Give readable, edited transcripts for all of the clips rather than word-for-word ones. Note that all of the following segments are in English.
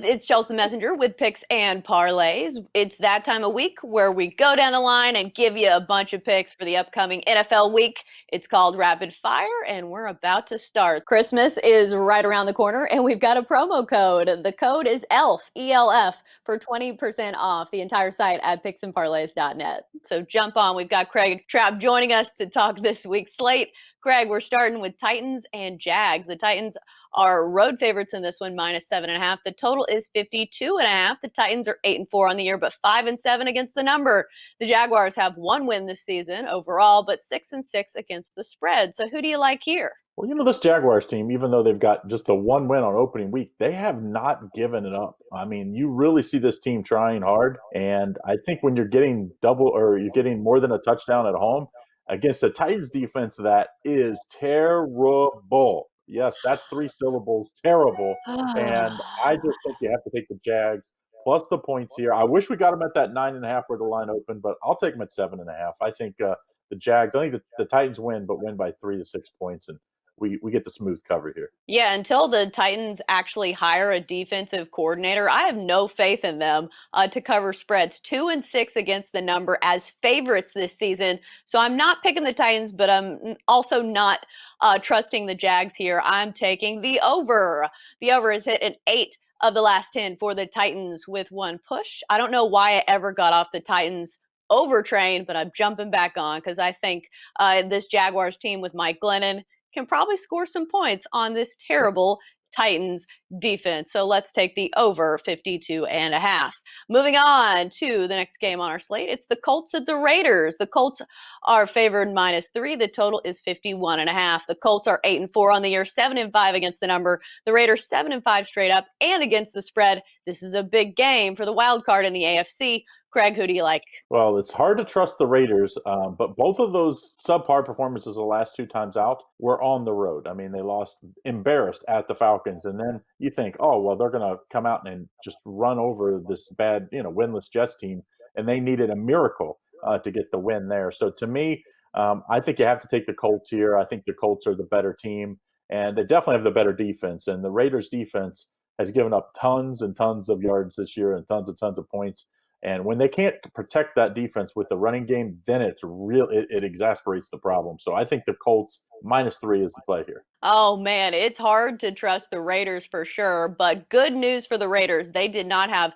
It's Chelsa Messenger with Picks and Parlays. It's that time of week where we go down the line and give you a bunch of picks for the upcoming NFL week. It's called Rapid Fire, and we're about to start. Christmas is right around the corner, and we've got a promo code. The code is ELF, ELF, for 20% off the entire site at picksandparlays.net. So jump on. We've got Craig Trapp joining us to talk this week's slate. Craig, we're starting with Titans and Jags. The Titans are road favorites in this one, -7.5. The total is 52.5. The Titans are 8-4 on the year, but 5-7 against the number. The Jaguars have one win this season overall, but 6-6 against the spread. So who do you like here? Well, this Jaguars team, even though they've got just the one win on opening week, they have not given it up. I mean, you really see this team trying hard. And I think when you're getting double or you're getting more than a touchdown at home against the Titans defense, that is terrible. Yes, that's three syllables, terrible. And I just think you have to take the Jags plus the points here. I wish we got them at that 9.5 where the line opened, but I'll take them at 7.5. I think the Jags, I think the Titans win, but win by 3 to 6 points. And we get the smooth cover here. Yeah, until the Titans actually hire a defensive coordinator, I have no faith in them to cover spreads. 2-6 against the number as favorites this season. So I'm not picking the Titans, but I'm also not trusting the Jags here. I'm taking the over. The over is hit an 8 of the last 10 for the Titans with one push. I don't know why I ever got off the Titans over train, but I'm jumping back on because I think this Jaguars team with Mike Glennon can probably score some points on this terrible Titans defense. So let's take the over 52.5. Moving on to the next game on our slate. It's the Colts at the Raiders. The Colts are favored -3. The total is 51.5. The Colts are 8-4 on the year, 7-5 against the number. The Raiders 7-5 straight up and against the spread. This is a big game for the wild card in the AFC. Craig, who do you like? Well, it's hard to trust the Raiders, but both of those subpar performances the last two times out were on the road. I mean, they lost embarrassed at the Falcons, and then you think, oh, well, they're going to come out and just run over this bad, winless Jets team, and they needed a miracle to get the win there. So to me, I think you have to take the Colts here. I think the Colts are the better team, and they definitely have the better defense. And the Raiders' defense has given up tons and tons of yards this year and tons of points. And when they can't protect that defense with the running game, then it exasperates the problem. So I think the Colts -3 is the play here. Oh man, it's hard to trust the Raiders for sure, but good news for the Raiders. They did not have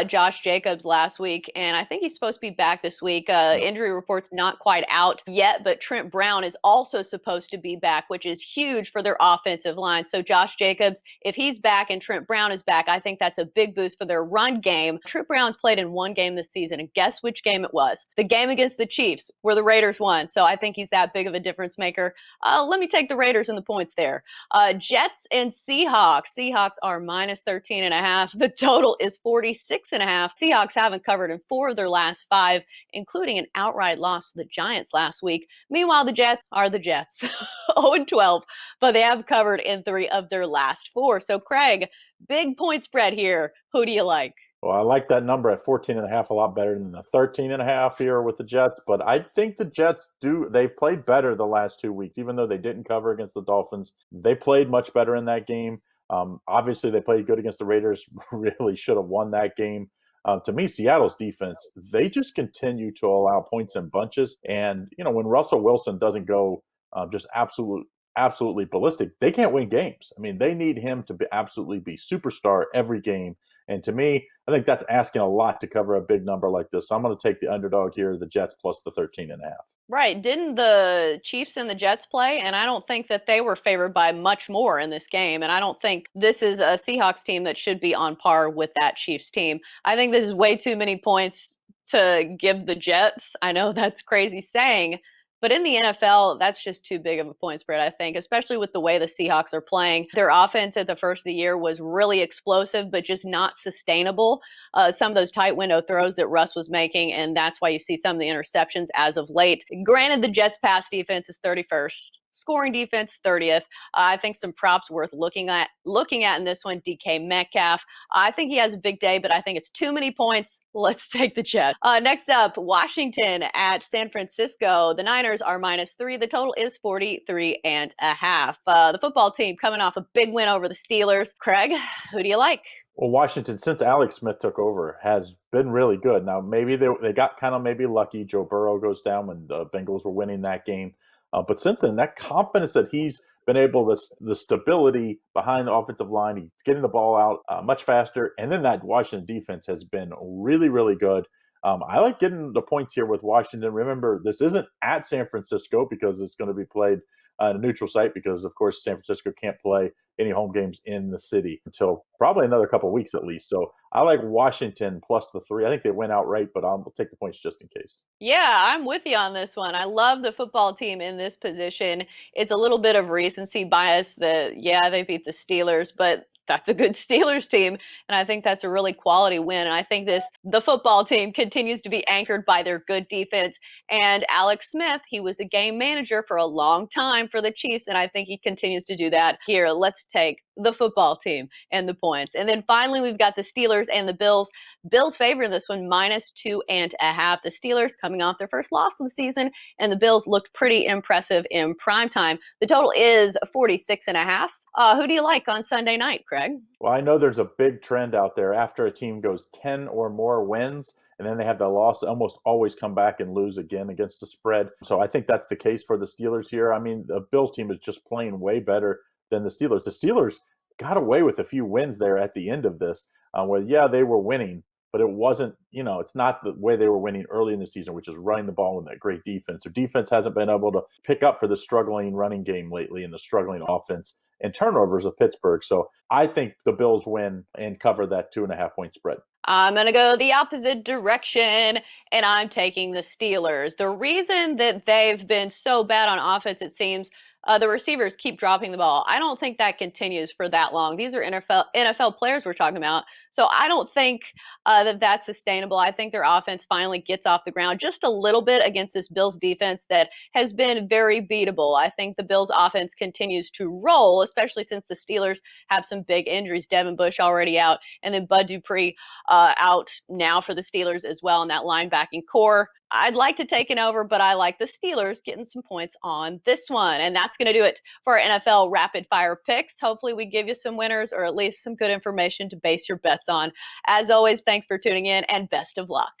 Josh Jacobs last week, and I think he's supposed to be back this week. Injury reports not quite out yet, but Trent Brown is also supposed to be back, which is huge for their offensive line. So Josh Jacobs, if he's back and Trent Brown is back, I think that's a big boost for their run game. Trent Brown's played in one game this season, and guess which game it was? The game against the Chiefs, where the Raiders won. So I think he's that big of a difference maker. Let me take the Raiders and the points there. Jets and Seahawks. Seahawks are -13.5. The total is 46.5. Seahawks haven't covered in 4 of their last 5, including an outright loss to the Giants last week. Meanwhile, the Jets are the Jets, 0-12, but they have covered in 3 of their last 4. So, Craig, big point spread here. Who do you like? Well, I like that number at 14.5 a lot better than the 13.5 here with the Jets. But I think the Jets they've played better the last 2 weeks, even though they didn't cover against the Dolphins. They played much better in that game. Obviously, they played good against the Raiders, really should have won that game. To me, Seattle's defense, they just continue to allow points in bunches. And, when Russell Wilson doesn't go just absolutely ballistic, they can't win games. I mean, they need him to absolutely be superstar every game. And to me, I think that's asking a lot to cover a big number like this. So I'm going to take the underdog here, the Jets plus the 13.5. Right. Didn't the Chiefs and the Jets play? And I don't think that they were favored by much more in this game. And I don't think this is a Seahawks team that should be on par with that Chiefs team. I think this is way too many points to give the Jets. I know that's crazy saying, but in the NFL, that's just too big of a point spread, I think, especially with the way the Seahawks are playing. Their offense at the first of the year was really explosive, but just not sustainable. Some of those tight window throws that Russ was making, and that's why you see some of the interceptions as of late. Granted, the Jets' pass defense is 31st. Scoring defense, 30th. I think some props worth looking at in this one. DK Metcalf. I think he has a big day, but I think it's too many points. Let's take the Jets. Next up, Washington at San Francisco. The Niners are -3. The total is 43.5. The football team coming off a big win over the Steelers. Craig, who do you like? Well, Washington, since Alex Smith took over, has been really good. Now, maybe they got kind of maybe lucky. Joe Burrow goes down when the Bengals were winning that game. But since then, that confidence that he's been able to, the stability behind the offensive line, he's getting the ball out much faster. And then that Washington defense has been really, really good. I like getting the points here with Washington. Remember, this isn't at San Francisco because it's going to be played at a neutral site because, of course, San Francisco can't play any home games in the city until probably another couple of weeks at least. So I like Washington plus the 3. I think they win outright, but I'll take the points just in case. Yeah, I'm with you on this one. I love the football team in this position. It's a little bit of recency bias that, yeah, they beat the Steelers, but that's a good Steelers team. And I think that's a really quality win. And I think the football team continues to be anchored by their good defense. And Alex Smith, he was a game manager for a long time for the Chiefs. And I think he continues to do that here. Let's take the football team and the points. And then finally, we've got the Steelers and the Bills. Bills favor in this one, -2.5. The Steelers coming off their first loss of the season, and the Bills looked pretty impressive in primetime. The total is 46.5. Who do you like on Sunday night, Craig? Well, I know there's a big trend out there after a team goes 10 or more wins and then they have the loss, almost always come back and lose again against the spread. So I think that's the case for the Steelers here. I mean, the Bills team is just playing way better than the Steelers. The Steelers got away with a few wins there at the end of this, where, yeah, they were winning, but it wasn't, it's not the way they were winning early in the season, which is running the ball with that great defense. Their defense hasn't been able to pick up for the struggling running game lately and the struggling offense and turnovers of Pittsburgh. So I think the Bills win and cover that 2.5 point spread. I'm going to go the opposite direction, and I'm taking the Steelers. The reason that they've been so bad on offense, it seems, the receivers keep dropping the ball. I don't think that continues for that long. These are NFL players we're talking about. So I don't think that that's sustainable. I think their offense finally gets off the ground just a little bit against this Bills defense that has been very beatable. I think the Bills offense continues to roll, especially since the Steelers have some big injuries. Devin Bush already out, and then Bud Dupree out now for the Steelers as well in that linebacking core. I'd like to take an over, but I like the Steelers getting some points on this one. And that's going to do it for our NFL rapid fire picks. Hopefully we give you some winners or at least some good information to base your bets on. As always, thanks for tuning in and best of luck.